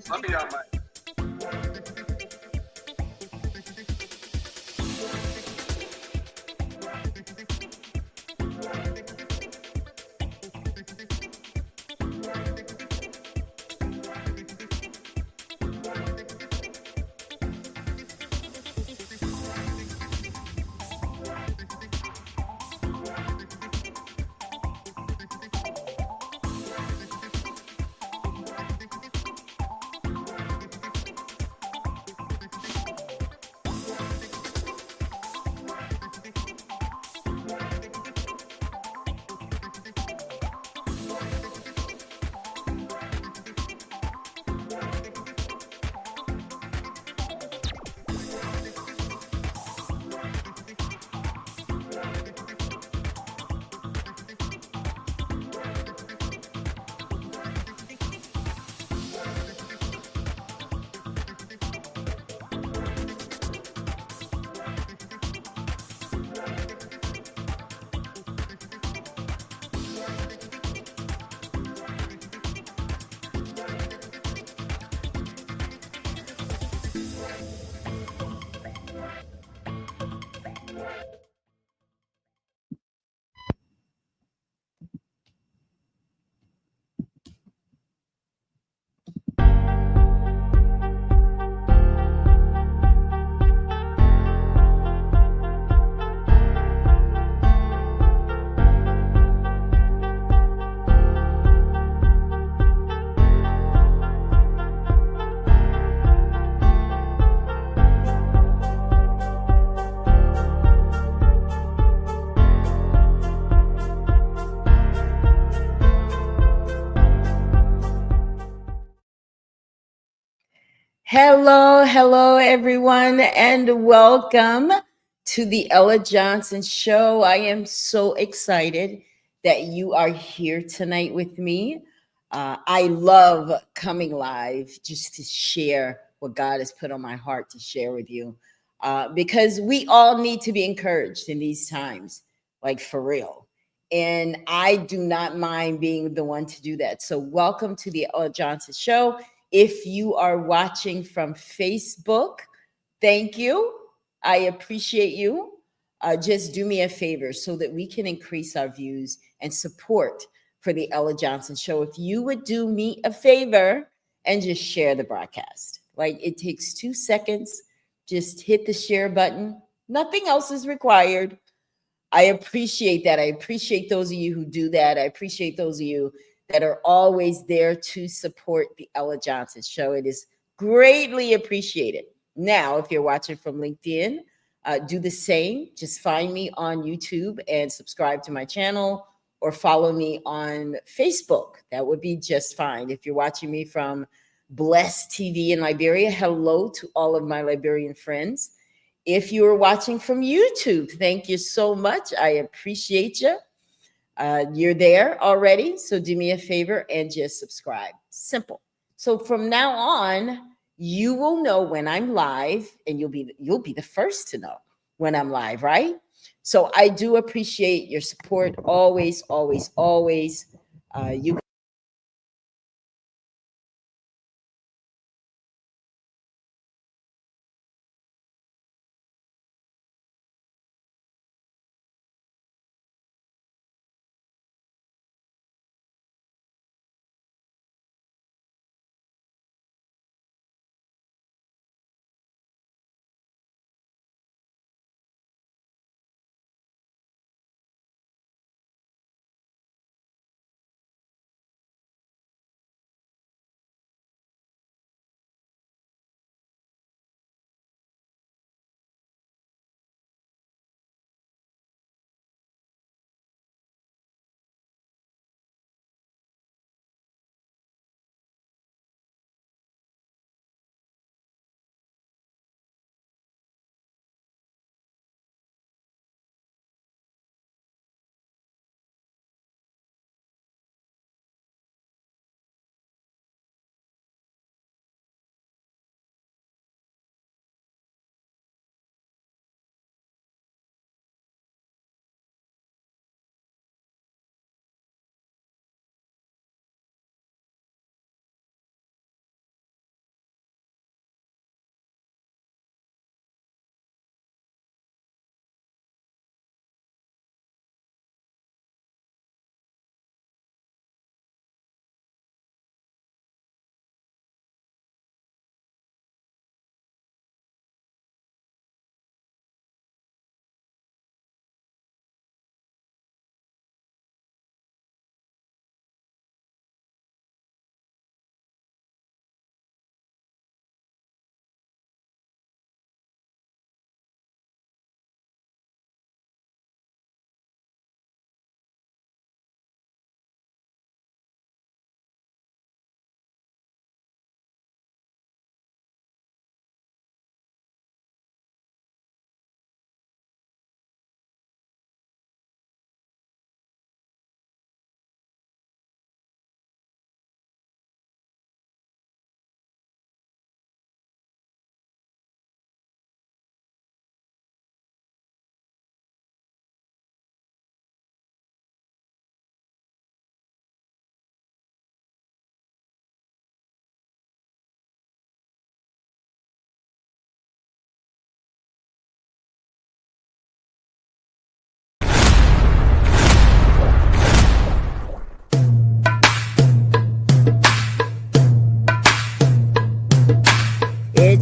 Let me on my. Hello, everyone, and welcome to the Ella Johnson Show. I am so excited that you are here tonight with me. I love coming live just to share what God has put on my heart to share with you because we all need to be encouraged in these times, like for real. And I do not mind being the one to do that. So, welcome to the Ella Johnson Show. If you are watching from Facebook, thank you. I appreciate you. Just do me a favor so that we can increase our views and support for the Ella Johnson Show. If you would do me a favor and just share the broadcast, like it takes 2 seconds, just hit the share button. Nothing else is required. I appreciate that. I appreciate those of you who do that. I appreciate those of you that are always there to support the Ella Johnson Show. It is greatly appreciated. Now, if you're watching from LinkedIn, do the same. Just find me on YouTube and subscribe to my channel or follow me on Facebook. That would be just fine. If you're watching me from Bless TV in Liberia, hello to all of my Liberian friends. If you are watching from YouTube, thank you so much. I appreciate you. You're there already, so do me a favor and just subscribe. Simple. So from now on, you will know when I'm live, and you'll be the first to know when I'm live, right? So I do appreciate your support always, always, always. You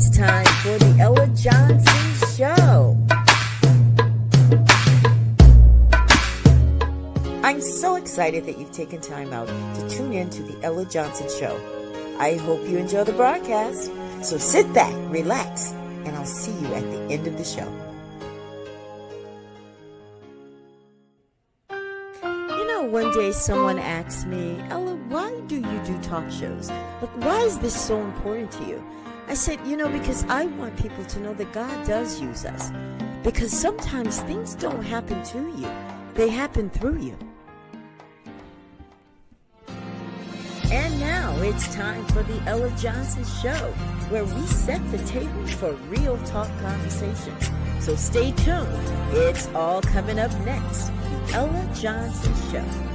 it's time for the Ella Johnson Show. I'm so excited that you've taken time out to tune in to the Ella Johnson Show. I hope you enjoy the broadcast. So sit back, relax, and I'll see you at the end of the show. One day someone asked me, Ella, why do you do talk shows? Like, why is this so important to you? I said, because I want people to know that God does use us. Because sometimes things don't happen to you. They happen through you. And now it's time for the Ella Johnson Show, where we set the table for real talk conversations. So stay tuned. It's all coming up next. The Ella Johnson Show.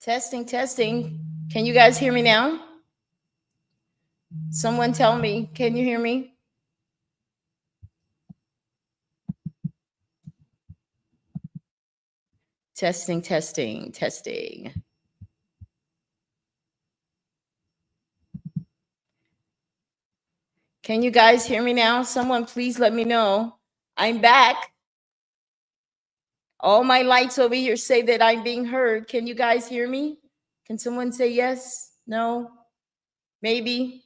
Testing, testing. Can you guys hear me now? Someone tell me, can you hear me? Testing, testing, testing. Can you guys hear me now? Someone please let me know. I'm back. All my lights over here say that I'm being heard. Can you guys hear me? Can someone say yes? No? Maybe?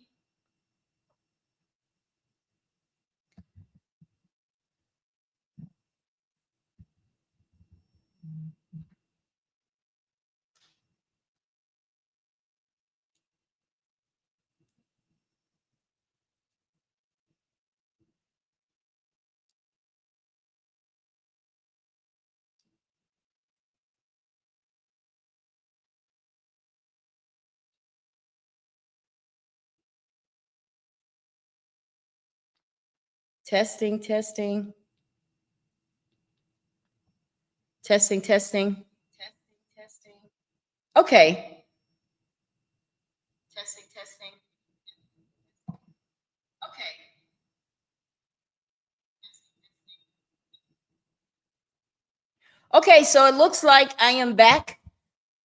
Testing, testing. Testing, testing. Testing, testing. Okay. Testing, testing. Okay. Okay, so it looks like I am back.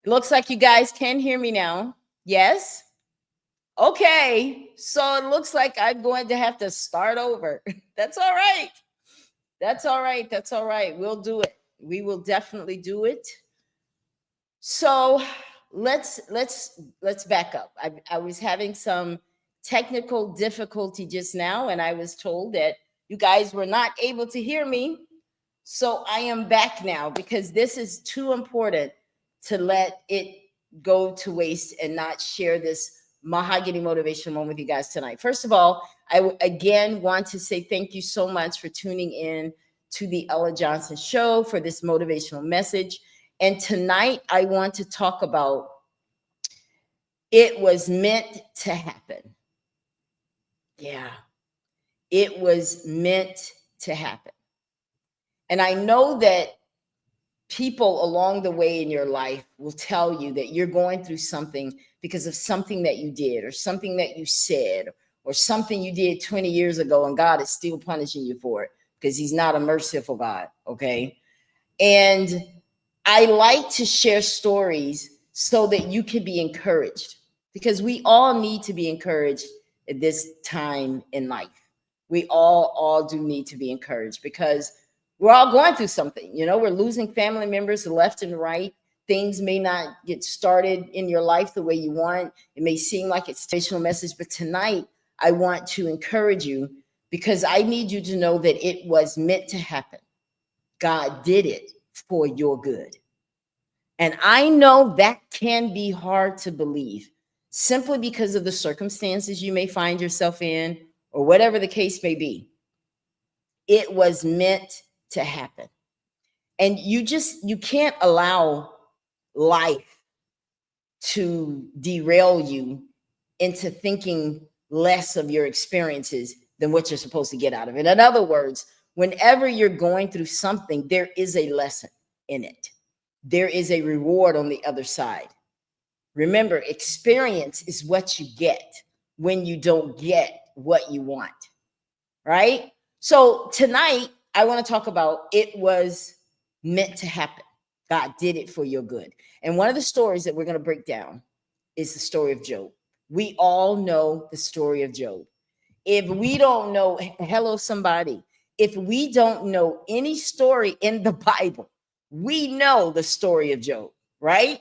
It looks like you guys can hear me now. Yes? Okay. So it looks like I'm going to have to start over. That's all right. That's all right. That's all right. We'll do it. We will definitely do it. So let's back up. I was having some technical difficulty just now, and I was told that you guys were not able to hear me. So I am back now because this is too important to let it go to waste and not share this Mahogany motivation moment with you guys tonight. First of all, again want to say thank you so much for tuning in to the Ella Johnson Show for this motivational message. And tonight I want to talk about it was meant to happen. Yeah, it was meant to happen. And I know that people along the way in your life will tell you that you're going through something because of something that you did or something that you said or something you did 20 years ago, and God is still punishing you for it because he's not a merciful God. Okay. And I like to share stories so that you can be encouraged, because we all need to be encouraged at this time in life. We all do need to be encouraged because we're all going through something. You know, we're losing family members left and right. Things may not get started in your life the way you want. It may seem like it's a motivational message, but tonight I want to encourage you because I need you to know that it was meant to happen. God did it for your good. And I know that can be hard to believe simply because of the circumstances you may find yourself in or whatever the case may be. It was meant to happen. And you can't allow life to derail you into thinking less of your experiences than what you're supposed to get out of it. In other words, whenever you're going through something, there is a lesson in it. There is a reward on the other side. Remember, experience is what you get when you don't get what you want, right? So tonight, I want to talk about it was meant to happen. God did it for your good. And one of the stories that we're going to break down is the story of Job. We all know the story of Job. If we don't know, hello, somebody, if we don't know any story in the Bible, we know the story of Job, right?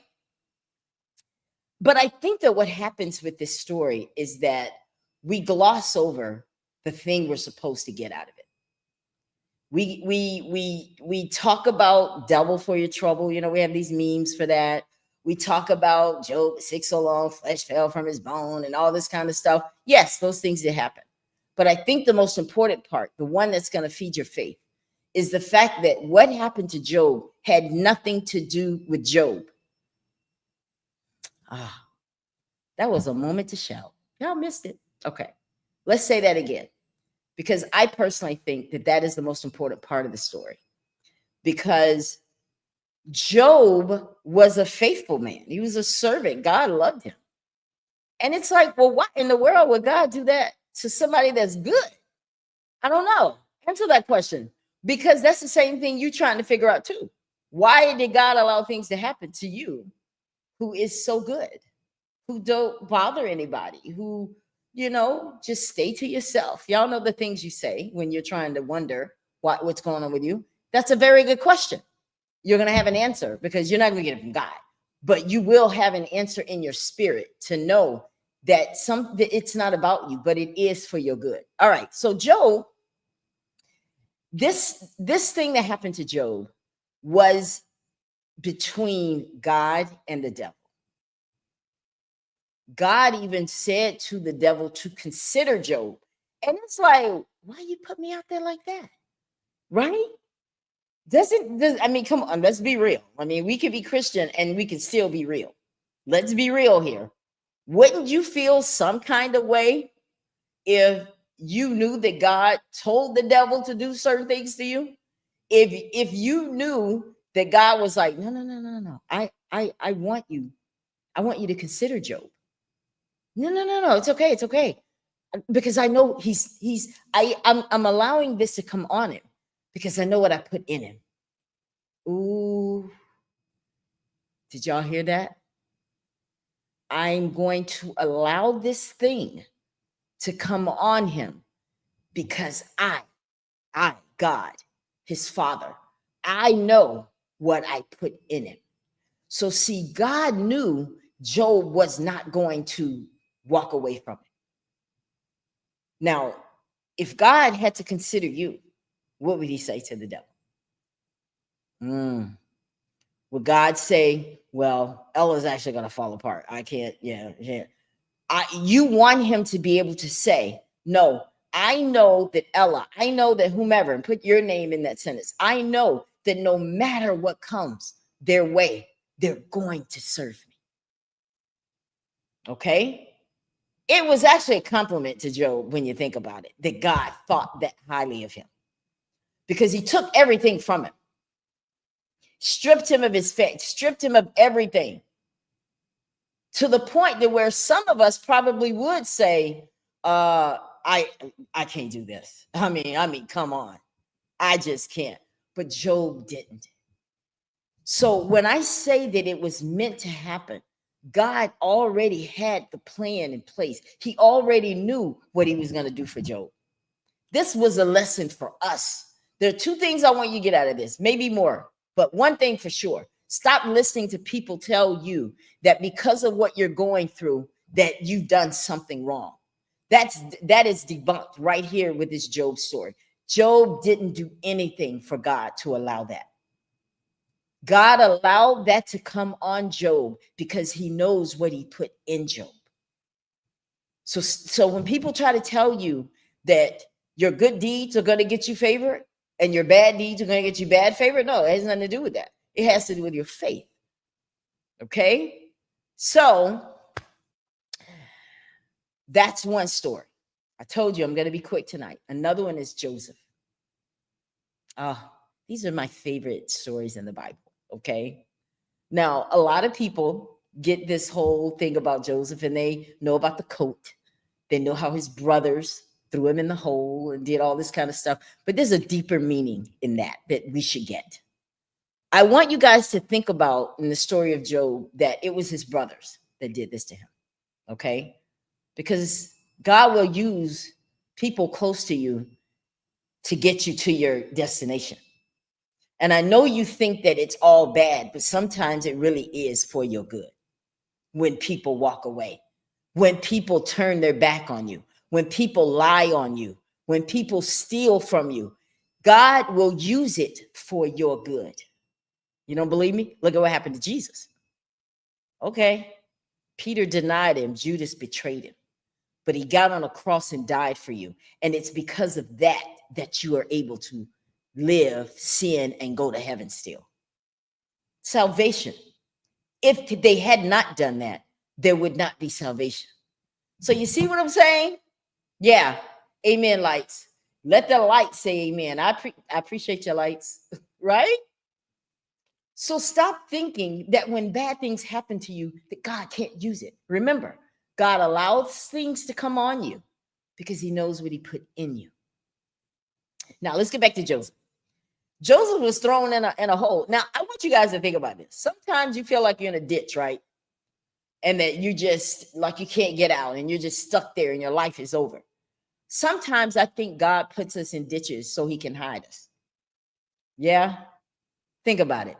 But I think that what happens with this story is that we gloss over the thing we're supposed to get out of it. We talk about double for your trouble. You know, we have these memes for that. We talk about Job, sick so long, flesh fell from his bone, and all this kind of stuff. Yes, those things did happen. But I think the most important part, the one that's going to feed your faith, is the fact that what happened to Job had nothing to do with Job. Ah, that was a moment to shout. Y'all missed it. Okay, let's say that again, because I personally think that that is the most important part of the story. Because Job was a faithful man. He was a servant. God loved him. And it's like, well, why in the world would God do that to somebody that's good? I don't know. Answer that question. Because that's the same thing you're trying to figure out too. Why did God allow things to happen to you who is so good, who don't bother anybody, who, just stay to yourself? Y'all know the things you say when you're trying to wonder what's going on with you. That's a very good question. You're going to have an answer because you're not going to get it from God, but you will have an answer in your spirit to know that it's not about you, but it is for your good. All right. So Job, this thing that happened to Job was between God and the devil. God even said to the devil to consider Job. And it's like, why you put me out there like that? Right? Come on, let's be real. I mean, we could be Christian and we can still be real. Let's be real here. Wouldn't you feel some kind of way if you knew that God told the devil to do certain things to you? If you knew that God was like, no. I want you to consider Job. No. It's okay. Because I know I'm allowing this to come on him because I know what I put in him. Ooh. Did y'all hear that? I'm going to allow this thing to come on him because I, God, his father, I know what I put in him. So see, God knew Job was not going to walk away from it. Now, if God had to consider you, what would he say to the devil? Would God say, well, Ella's actually going to fall apart? I can't, you want him to be able to say, no, I know that Ella, I know that whomever, and put your name in that sentence. I know that no matter what comes their way, they're going to serve me. Okay? It was actually a compliment to Job when you think about it, that God thought that highly of him because he took everything from him, stripped him of his faith, stripped him of everything, to the point that where some of us probably would say, I can't do this. I mean, come on. I just can't. But Job didn't. So when I say that it was meant to happen, God already had the plan in place. He already knew what he was going to do for Job. This was a lesson for us. There are two things I want you to get out of this, maybe more, but one thing for sure. Stop listening to people tell you that because of what you're going through, that you've done something wrong. That is debunked right here with this Job story. Job didn't do anything for God to allow that. God allowed that to come on Job because he knows what he put in Job. So when people try to tell you that your good deeds are going to get you favor and your bad deeds are going to get you bad favor, no, it has nothing to do with that. It has to do with your faith. Okay? So that's one story. I told you I'm going to be quick tonight. Another one is Joseph. These are my favorite stories in the Bible. Okay? Now, a lot of people get this whole thing about Joseph and they know about the coat. They know how his brothers threw him in the hole and did all this kind of stuff. But there's a deeper meaning in that we should get. I want you guys to think about in the story of Job that it was his brothers that did this to him. Okay? Because God will use people close to you to get you to your destination. And I know you think that it's all bad, but sometimes it really is for your good. When people walk away, when people turn their back on you, when people lie on you, when people steal from you, God will use it for your good. You don't believe me? Look at what happened to Jesus. Okay. Peter denied him. Judas betrayed him. But he got on a cross and died for you. And it's because of that you are able to live, sin, and go to heaven still. Salvation. If they had not done that, there would not be salvation. So you see what I'm saying? Yeah. Amen, lights. Let the light say amen. I appreciate your lights, right? So stop thinking that when bad things happen to you, that God can't use it. Remember, God allows things to come on you because he knows what he put in you. Now let's get back to Joseph. Joseph was thrown in a hole. Now I want you guys to think about this. Sometimes you feel like you're in a ditch, right? And that you just like you can't get out and you're just stuck there and your life is over. Sometimes I think God puts us in ditches so he can hide us. Yeah. Think about it.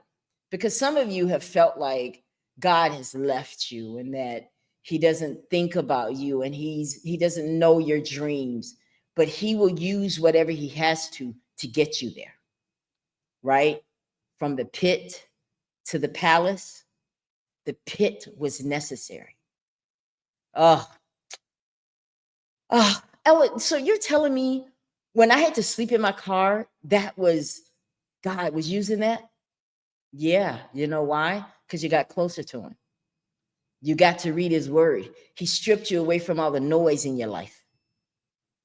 Because some of you have felt like God has left you and that he doesn't think about you and he doesn't know your dreams, but he will use whatever he has to get you there. Right? From the pit to the palace, the pit was necessary. Oh, Ella, so you're telling me when I had to sleep in my car, that was God was using that? Yeah. You know why? Because you got closer to him. You got to read his word. He stripped you away from all the noise in your life.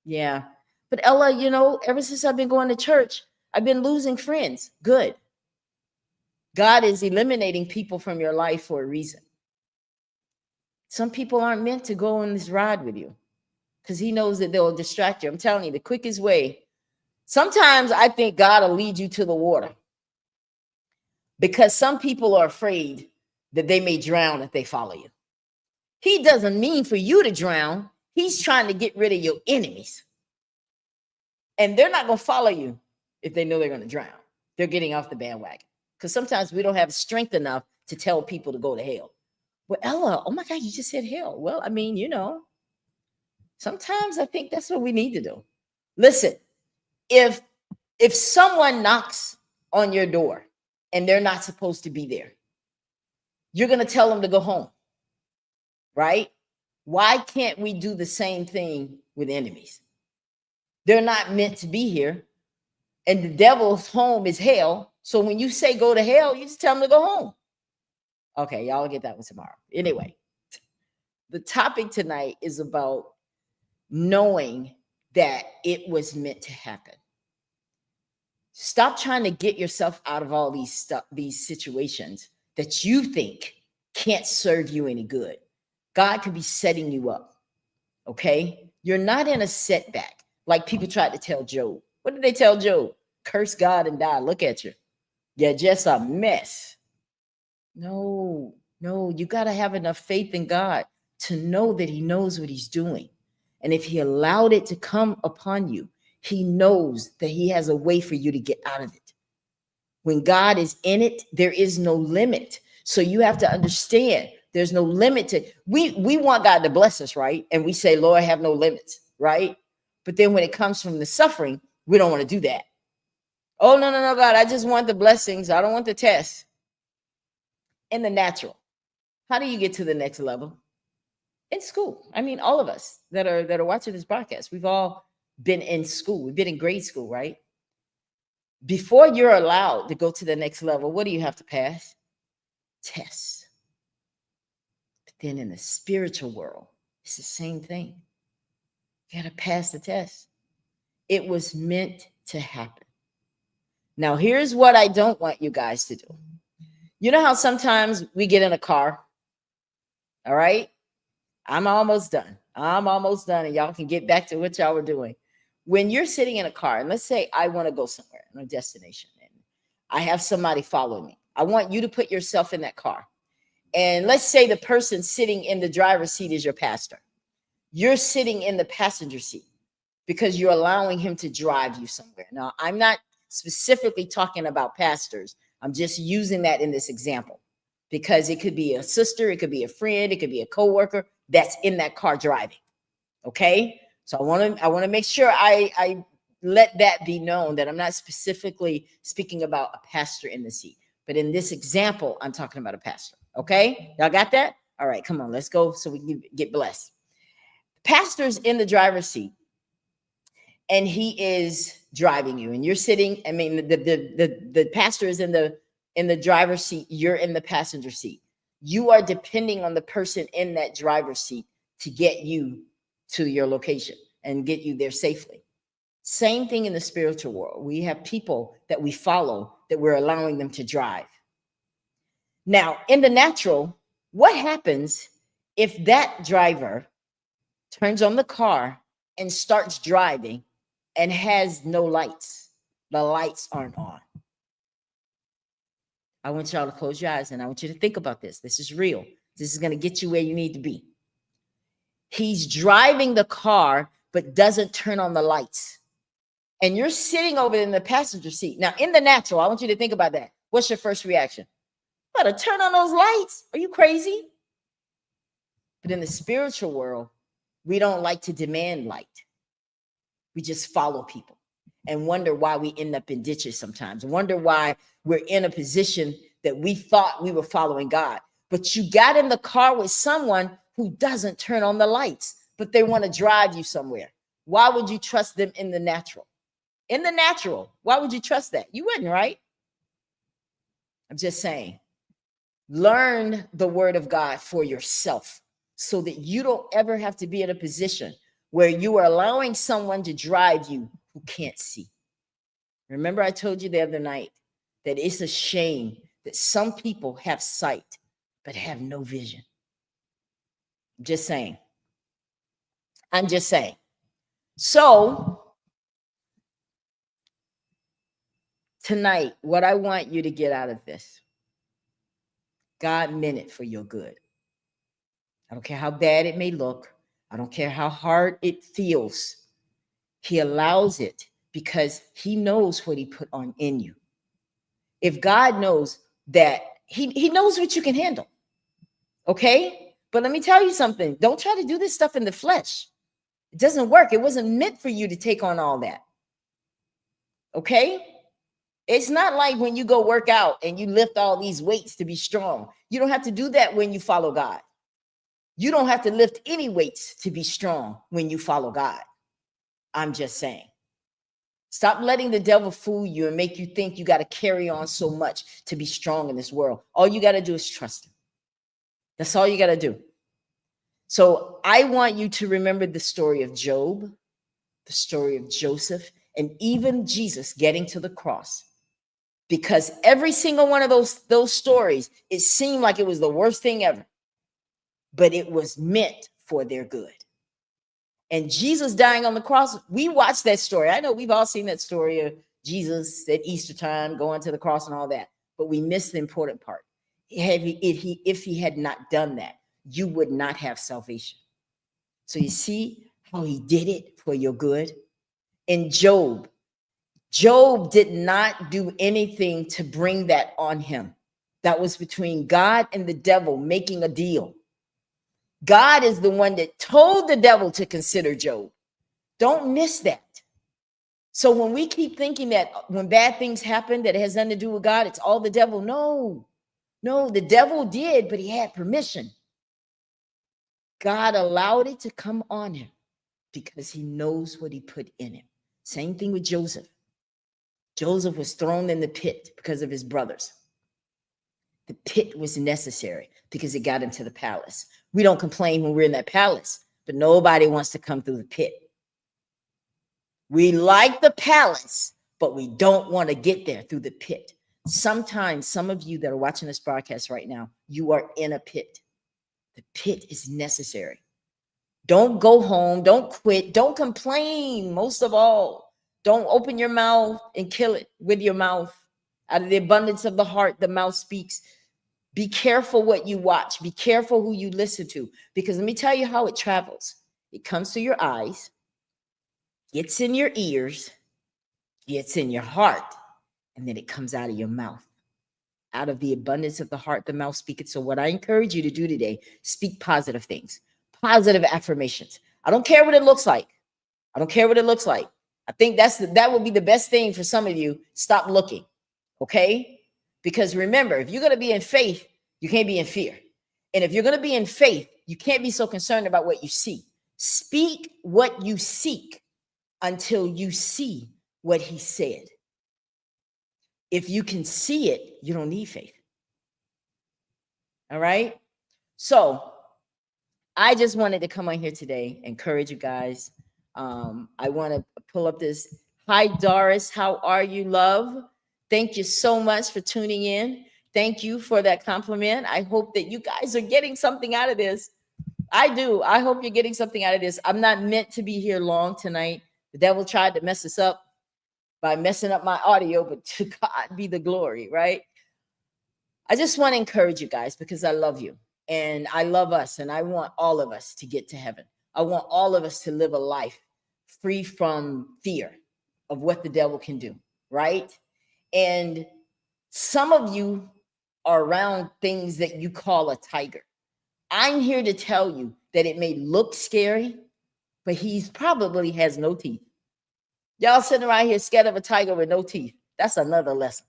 Yeah. But Ella, ever since I've been going to church, I've been losing friends. Good. God is eliminating people from your life for a reason. Some people aren't meant to go on this ride with you because he knows that they'll distract you. I'm telling you, the quickest way. Sometimes I think God will lead you to the water because some people are afraid that they may drown if they follow you. He doesn't mean for you to drown. He's trying to get rid of your enemies. And they're not going to follow you if they know they're going to drown. They're getting off the bandwagon because sometimes we don't have strength enough to tell people to go to hell. Well, Ella, oh my God, you just said hell. Well, I mean, sometimes I think that's what we need to do. Listen, if someone knocks on your door and they're not supposed to be there, you're going to tell them to go home, right? Why can't we do the same thing with enemies? They're not meant to be here. And the devil's home is hell. So when you say go to hell, you just tell them to go home. Okay, y'all get that one tomorrow. Anyway, the topic tonight is about knowing that it was meant to happen. Stop trying to get yourself out of all these situations that you think can't serve you any good. God could be setting you up. Okay? You're not in a setback like people tried to tell Job. What did they tell Job? Curse God and die. Look at you. You're just a mess. No, you got to have enough faith in God to know that he knows what he's doing. And if he allowed it to come upon you, he knows that he has a way for you to get out of it. When God is in it, there is no limit. So you have to understand there's no limit to, we want God to bless us, right? And we say, Lord, have no limits, right? But then when it comes from the suffering, we don't want to do that. Oh, no, God, I just want the blessings. I don't want the tests. In the natural, how do you get to the next level? In school. I mean, all of us that are watching this broadcast, we've all been in school. We've been in grade school, right? Before you're allowed to go to the next level, what do you have to pass? Tests. But then in the spiritual world, it's the same thing. You got to pass the test. It was meant to happen. Now, here's what I don't want you guys to do. You know how sometimes we get in a car? All right. I'm almost done. And y'all can get back to what y'all were doing. When you're sitting in a car, and let's say I want to go somewhere on a destination, and I have somebody following me. I want you to put yourself in that car. And let's say the person sitting in the driver's seat is your pastor. You're sitting in the passenger seat because you're allowing him to drive you somewhere. Now, I'm not specifically talking about pastors. I'm just using that in this example because it could be a sister, it could be a friend, it could be a coworker that's in that car driving. Okay, so I want to make sure I let that be known that I'm not specifically speaking about a pastor in the seat, but in this example, I'm talking about a pastor. Okay, y'all got that? All right, come on, let's go so we can get blessed. Pastor's in the driver's seat. And he is driving you, and you're sitting. I mean, the pastor is in the driver's seat. You're in the passenger seat. You are depending on the person in that driver's seat to get you to your location and get you there safely. Same thing in the spiritual world. We have people that we follow that we're allowing them to drive. Now, in the natural, what happens if that driver turns on the car and starts driving and has no lights? The lights aren't on. I want y'all to close your eyes and I want you to think about this. This is real. This is going to get you where you need to be. He's driving the car, but doesn't turn on the lights. And you're sitting over in the passenger seat. Now, in the natural, I want you to think about that. What's your first reaction? Better turn on those lights. Are you crazy? But in the spiritual world, we don't like to demand light. We just follow people and wonder why we end up in ditches sometimes. Wonder why we're in a position that we thought we were following God. But you got in the car with someone who doesn't turn on the lights, but they want to drive you somewhere. Why would you trust them in the natural? In the natural, why would you trust that? You wouldn't, right? I'm just saying. Learn the word of God for yourself so that you don't ever have to be in a position where you are allowing someone to drive you who can't see. Remember, I told you the other night that it's a shame that some people have sight but have no vision. I'm just saying. I'm just saying. So tonight, what I want you to get out of this, God meant it for your good. I don't care how bad it may look. I don't care how hard it feels. He allows it because he knows what he put on in you. If God knows that he knows what you can handle. Okay? But let me tell you something. Don't try to do this stuff in the flesh. It doesn't work. It wasn't meant for you to take on all that. Okay? It's not like when you go work out and you lift all these weights to be strong. You don't have to do that when you follow God. You don't have to lift any weights to be strong when you follow God. I'm just saying. Stop letting the devil fool you and make you think you got to carry on so much to be strong in this world. All you got to do is trust him. That's all you got to do. So I want you to remember the story of Job, the story of Joseph, and even Jesus getting to the cross. Because every single one of those stories, it seemed like it was the worst thing ever. But it was meant for their good. And Jesus dying on the cross, we watched that story. I know we've all seen that story of Jesus at Easter time going to the cross and all that, but we missed the important part. If he had not done that, you would not have salvation. So you see how he did it for your good? In Job did not do anything to bring that on him. That was between God and the devil making a deal. God is the one that told the devil to consider Job. Don't miss that. So when we keep thinking that when bad things happen, that it has nothing to do with God, it's all the devil. No, the devil did, but he had permission. God allowed it to come on him because he knows what he put in him. Same thing with Joseph. Joseph was thrown in the pit because of his brothers. The pit was necessary because it got him to the palace. We don't complain when we're in that palace, but nobody wants to come through the pit. We like the palace, but we don't want to get there through the pit. Sometimes some of you that are watching this broadcast right now, you are in a pit. The pit is necessary. Don't go home. Don't quit. Don't complain. Most of all, don't open your mouth and kill it with your mouth. Out of the abundance of the heart, the mouth speaks. Be careful what you watch. Be careful who you listen to. Because let me tell you how it travels. It comes through your eyes, gets in your ears, gets in your heart, and then it comes out of your mouth. Out of the abundance of the heart, the mouth speaketh. So what I encourage you to do today, speak positive things, positive affirmations. I don't care what it looks like. I don't care what it looks like. I think that would be the best thing for some of you. Stop looking, okay? Because remember, if you're going to be in faith, you can't be in fear. And if you're going to be in faith, you can't be so concerned about what you see. Speak what you seek until you see what he said. If you can see it, you don't need faith. All right? So I just wanted to come on here today, encourage you guys. I want to pull up this. Hi, Doris. How are you, love? Thank you so much for tuning in. Thank you for that compliment. I hope that you guys are getting something out of this. I do. I hope you're getting something out of this. I'm not meant to be here long tonight. The devil tried to mess us up by messing up my audio, but to God be the glory, right? I just want to encourage you guys because I love you and I love us and I want all of us to get to heaven. I want all of us to live a life free from fear of what the devil can do, right? And some of you are around things that you call a tiger. I'm here to tell you that it may look scary, but he's probably has no teeth. Y'all sitting around here scared of a tiger with no teeth. That's another lesson.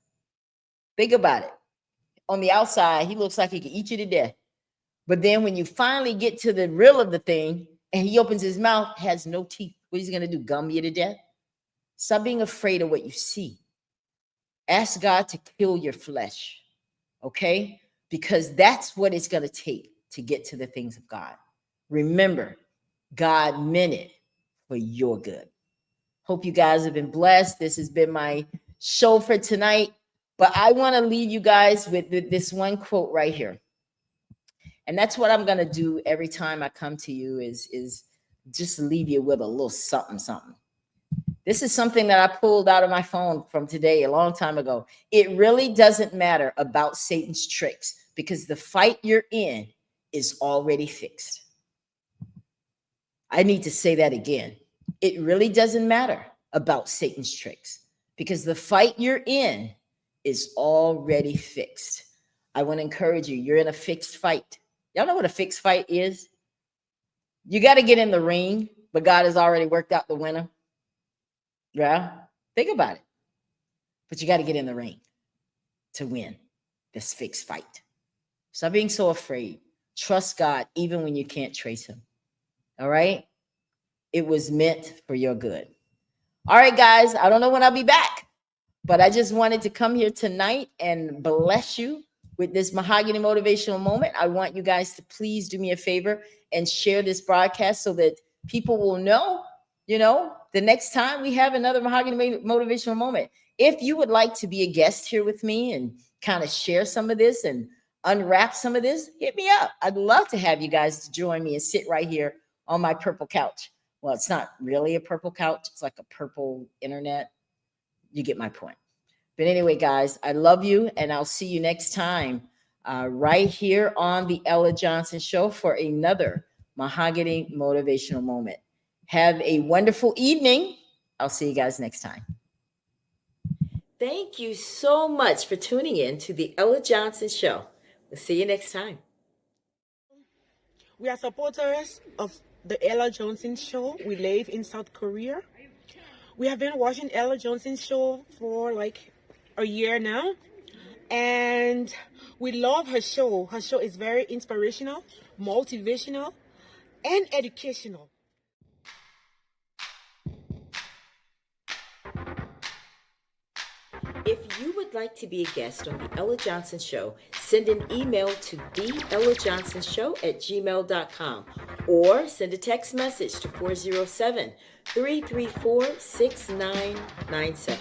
Think about it. On the outside, he looks like he can eat you to death. But then when you finally get to the real of the thing and he opens his mouth, has no teeth. What is he going to do? Gum you to death? Stop being afraid of what you see. Ask God to kill your flesh, okay? Because that's what it's going to take to get to the things of God. Remember, God meant it for your good. Hope you guys have been blessed. This has been my show for tonight. But I want to leave you guys with this one quote right here. And that's what I'm going to do every time I come to you is just leave you with a little something. This is something that I pulled out of my phone from today, a long time ago. It really doesn't matter about Satan's tricks because the fight you're in is already fixed. I need to say that again. It really doesn't matter about Satan's tricks because the fight you're in is already fixed. I want to encourage you. You're in a fixed fight. Y'all know what a fixed fight is? You got to get in the ring, but God has already worked out the winner. Yeah, think about it. But you got to get in the ring to win this fixed fight. Stop being so afraid. Trust God even when you can't trace him. All right? It was meant for your good. All right, guys. I don't know when I'll be back, but I just wanted to come here tonight and bless you with this Mahogany Motivational Moment. I want you guys to please do me a favor and share this broadcast so that people will know, the next time we have another Mahogany Motivational Moment. If you would like to be a guest here with me and kind of share some of this and unwrap some of this, hit me up. I'd love to have you guys to join me and sit right here on my purple couch. Well, it's not really a purple couch. It's like a purple internet. You get my point. But anyway, guys, I love you, and I'll see you next time right here on the Ella Johnson Show for another Mahogany Motivational Moment. Have a wonderful evening. I'll see you guys next time. Thank you so much for tuning in to the Ella Johnson Show. We'll see you next time. We are supporters of the Ella Johnson Show. We live in South Korea. We have been watching Ella Johnson Show for like a year now, and we love her show. Her show is very inspirational, motivational, and educational. If you would like to be a guest on the Ella Johnson Show, send an email to theellajohnsonshow@gmail.com or send a text message to 407-334-6997.